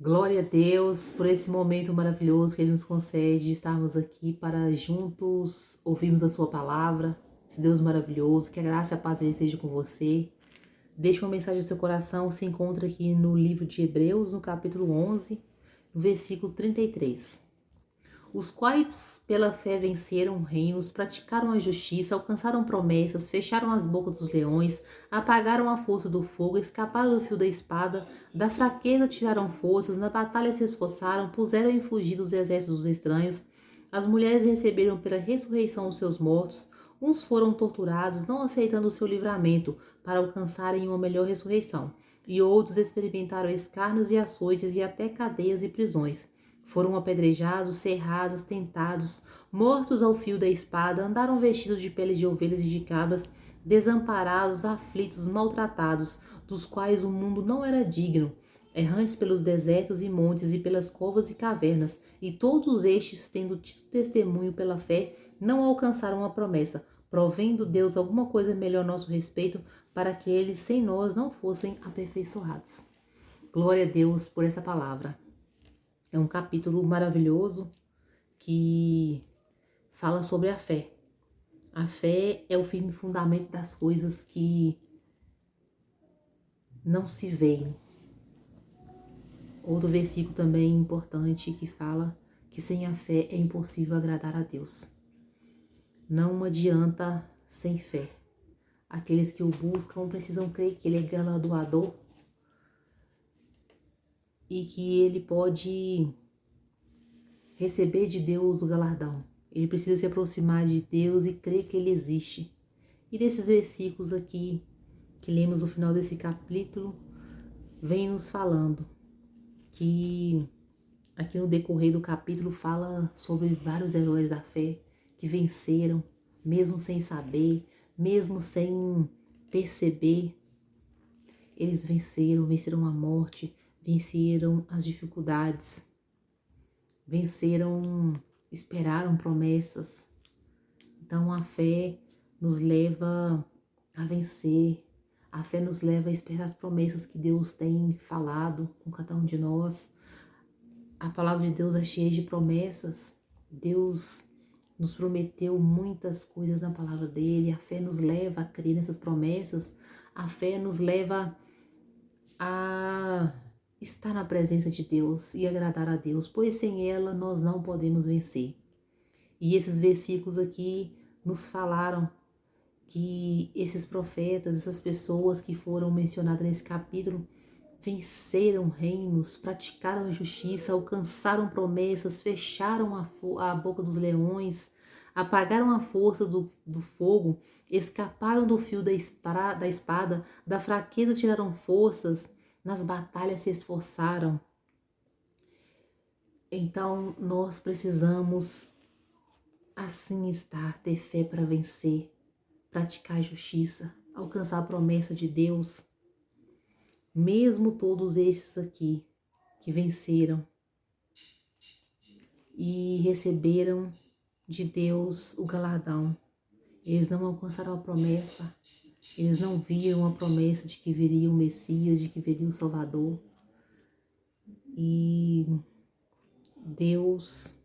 Glória a Deus por esse momento maravilhoso que Ele nos concede de estarmos aqui para juntos ouvirmos a Sua palavra. Esse Deus maravilhoso, que a graça e a paz dele esteja com você. Deixe uma mensagem no seu coração, se encontra aqui no livro de Hebreus, no capítulo 11, no versículo 33. Os quais pela fé venceram reinos, praticaram a justiça, alcançaram promessas, fecharam as bocas dos leões, apagaram a força do fogo, escaparam do fio da espada, da fraqueza tiraram forças, na batalha se esforçaram, puseram em fugir os exércitos dos estranhos. As mulheres receberam pela ressurreição os seus mortos, uns foram torturados, não aceitando o seu livramento, para alcançarem uma melhor ressurreição, e outros experimentaram escárnios e açoites e até cadeias e prisões. Foram apedrejados, cerrados, tentados, mortos ao fio da espada, andaram vestidos de peles de ovelhas e de cabras, desamparados, aflitos, maltratados, dos quais o mundo não era digno, errantes pelos desertos e montes e pelas covas e cavernas, e todos estes, tendo tido testemunho pela fé, não alcançaram a promessa, provendo Deus alguma coisa melhor a nosso respeito, para que eles sem nós não fossem aperfeiçoados. Glória a Deus por essa palavra. É um capítulo maravilhoso que fala sobre a fé. A fé é o firme fundamento das coisas que não se veem. Outro versículo também importante que fala que sem a fé é impossível agradar a Deus. Não adianta sem fé. Aqueles que o buscam precisam crer que Ele é galardoador e que Ele pode receber de Deus o galardão. Ele precisa se aproximar de Deus e crer que Ele existe. E desses versículos aqui, que lemos no final desse capítulo, vem nos falando que aqui no decorrer do capítulo fala sobre vários heróis da fé que venceram, mesmo sem saber, mesmo sem perceber. Eles venceram a morte, venceram as dificuldades, esperaram promessas. Então a fé nos leva a vencer, a fé nos leva a esperar as promessas que Deus tem falado com cada um de nós. A palavra de Deus é cheia de promessas. Deus nos prometeu muitas coisas na palavra dele. A fé nos leva a crer nessas promessas. A fé nos leva a estar na presença de Deus e agradar a Deus, pois sem ela nós não podemos vencer. E esses versículos aqui nos falaram que esses profetas, essas pessoas que foram mencionadas nesse capítulo, venceram reinos, praticaram justiça, alcançaram promessas, fecharam a boca dos leões, apagaram a força do fogo, escaparam do fio da espada, da fraqueza tiraram forças, nas batalhas se esforçaram. Então nós precisamos assim estar, ter fé para vencer, praticar justiça, alcançar a promessa de Deus. Mesmo todos esses aqui que venceram e receberam de Deus o galardão, eles não alcançaram a promessa, eles não viram a promessa de que viria o Messias, de que viria o Salvador. E Deus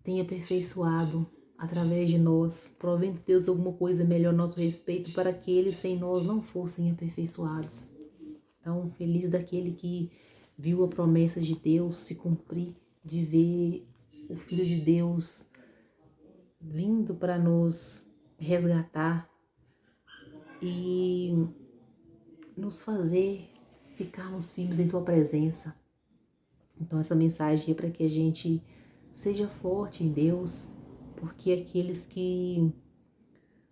tem aperfeiçoado através de nós, provendo Deus alguma coisa melhor a nosso respeito, para que eles sem nós não fossem aperfeiçoados. Então, feliz daquele que viu a promessa de Deus se cumprir, de ver o Filho de Deus vindo para nos resgatar e nos fazer ficarmos firmes em Tua presença. Então, essa mensagem é para que a gente seja forte em Deus, porque aqueles que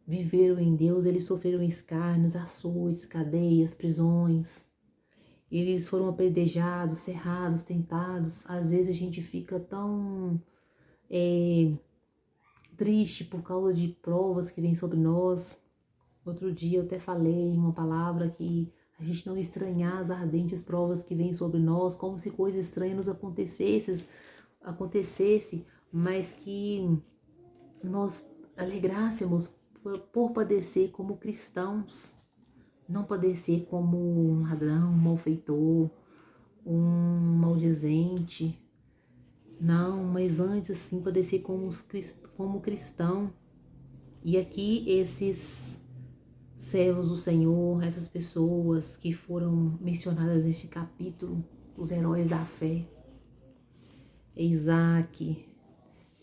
viveram em Deus, eles sofreram escárnios, açoites, cadeias, prisões. Eles foram apedrejados, cerrados, tentados. Às vezes a gente fica tão triste por causa de provas que vêm sobre nós. Outro dia eu até falei uma palavra que a gente não estranhar as ardentes provas que vêm sobre nós, como se coisa estranha nos acontecesse, mas que nós alegrássemos por padecer como cristãos, não padecer como um ladrão, um malfeitor, um maldizente. Não, mas antes assim padecer como cristão. E aqui esses servos do Senhor, essas pessoas que foram mencionadas neste capítulo, os heróis da fé, é Isaac,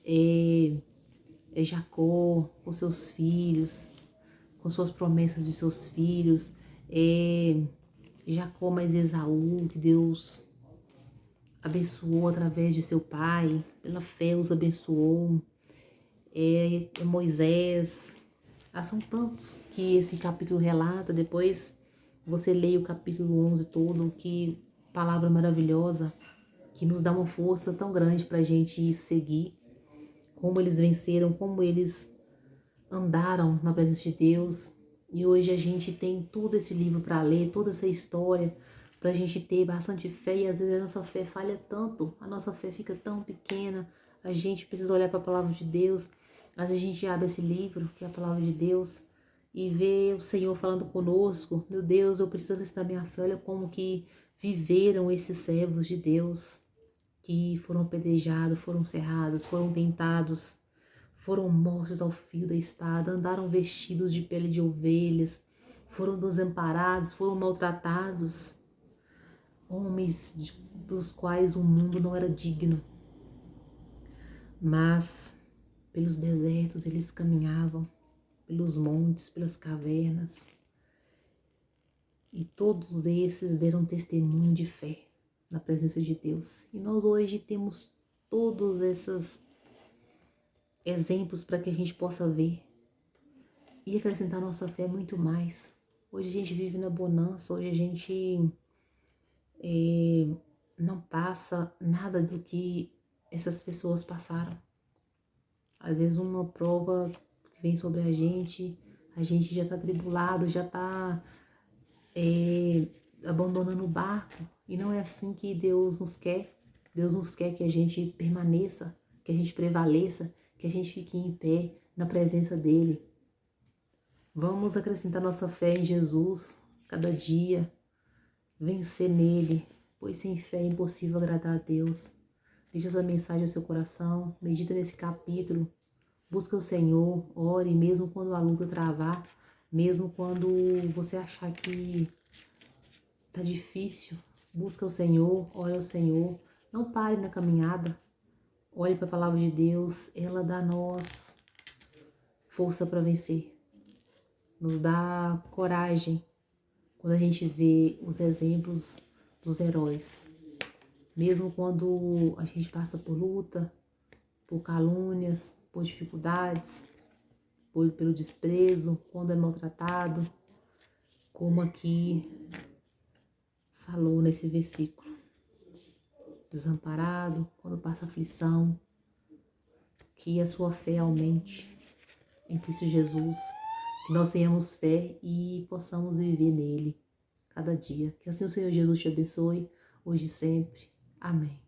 é Jacó com seus filhos, com suas promessas de seus filhos, é Jacó mais Esaú, que Deus abençoou através de seu pai, pela fé os abençoou, é Moisés. São tantos que esse capítulo relata. Depois você leia o capítulo 11 todo, que palavra maravilhosa, que nos dá uma força tão grande para a gente seguir, como eles venceram, como eles andaram na presença de Deus. E hoje a gente tem todo esse livro para ler, toda essa história, para a gente ter bastante fé. E às vezes a nossa fé falha tanto, a nossa fé fica tão pequena, a gente precisa olhar para a palavra de Deus. Às vezes a gente abre esse livro, que é a palavra de Deus, e vê o Senhor falando conosco. Meu Deus, eu preciso acrescentar minha fé. Olha como que viveram esses servos de Deus, que foram apedrejados, foram cerrados, foram tentados, foram mortos ao fio da espada, andaram vestidos de pele de ovelhas, foram desamparados, foram maltratados, homens dos quais o mundo não era digno. Mas pelos desertos eles caminhavam, pelos montes, pelas cavernas, e todos esses deram testemunho de fé na presença de Deus. E nós hoje temos todos esses exemplos para que a gente possa ver e acrescentar nossa fé muito mais. Hoje a gente vive na bonança, hoje a gente não passa nada do que essas pessoas passaram. Às vezes uma prova que vem sobre a gente já está atribulado, já está abandonando o barco. E não é assim que Deus nos quer. Deus nos quer que a gente permaneça, que a gente prevaleça, que a gente fique em pé na presença dEle. Vamos acrescentar nossa fé em Jesus cada dia, vencer nele, pois sem fé é impossível agradar a Deus. Deixa essa mensagem ao seu coração, medita nesse capítulo, busca o Senhor, ore mesmo quando a luta travar, mesmo quando você achar que tá difícil, busca o Senhor, ore ao Senhor, não pare na caminhada, olhe para a palavra de Deus, ela dá a nós força para vencer, nos dá coragem quando a gente vê os exemplos dos heróis. Mesmo quando a gente passa por luta, por calúnias, por dificuldades, pelo desprezo, quando é maltratado, como aqui falou nesse versículo. Desamparado, quando passa aflição, que a sua fé aumente em Cristo Jesus, que nós tenhamos fé e possamos viver nele cada dia. Que assim o Senhor Jesus te abençoe, hoje e sempre. Amém.